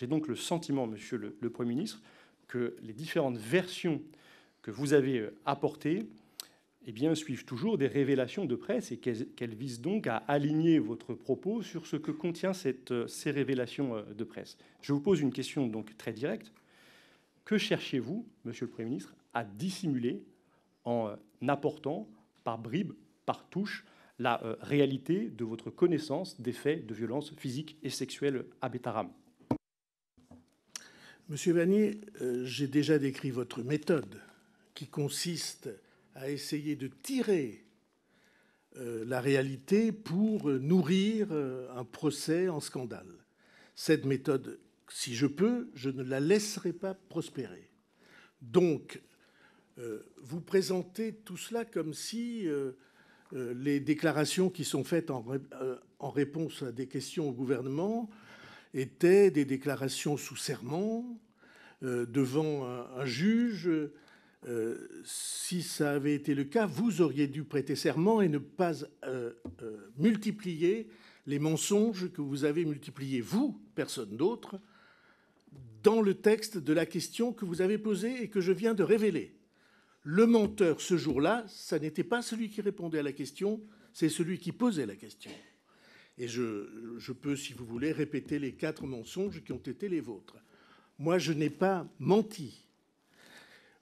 J'ai donc le sentiment, Monsieur le Premier ministre, que les différentes versions que vous avez apportées suivent toujours des révélations de presse et qu'elles visent donc à aligner votre propos sur ce que contient ces révélations de presse. Je vous pose une question donc très directe. Que cherchez-vous, Monsieur le Premier ministre, à dissimuler en apportant par bribes, par touches, la réalité de votre connaissance des faits de violence physique et sexuelle à Betaram? Monsieur Vannier, j'ai déjà décrit votre méthode qui consiste à essayer de tirer la réalité pour nourrir un procès en scandale. Cette méthode, si je peux, je ne la laisserai pas prospérer. Donc, vous présentez tout cela comme si les déclarations qui sont faites en réponse à des questions au gouvernement étaient des déclarations sous serment devant un juge. Si ça avait été le cas, vous auriez dû prêter serment et ne pas multiplier les mensonges que vous avez multipliés, vous, personne d'autre, dans le texte de la question que vous avez posée et que je viens de révéler. Le menteur, ce jour-là, ça n'était pas celui qui répondait à la question, c'est celui qui posait la question. Et je peux, si vous voulez, répéter les 4 mensonges qui ont été les vôtres. Moi, je n'ai pas menti.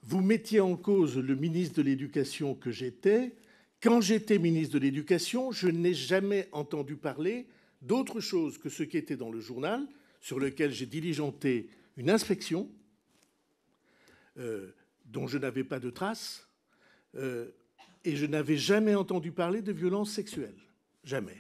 Vous mettiez en cause le ministre de l'Éducation que j'étais. Quand j'étais ministre de l'Éducation, je n'ai jamais entendu parler d'autre chose que ce qui était dans le journal, sur lequel j'ai diligenté une inspection dont je n'avais pas de traces, et je n'avais jamais entendu parler de violences sexuelles. Jamais.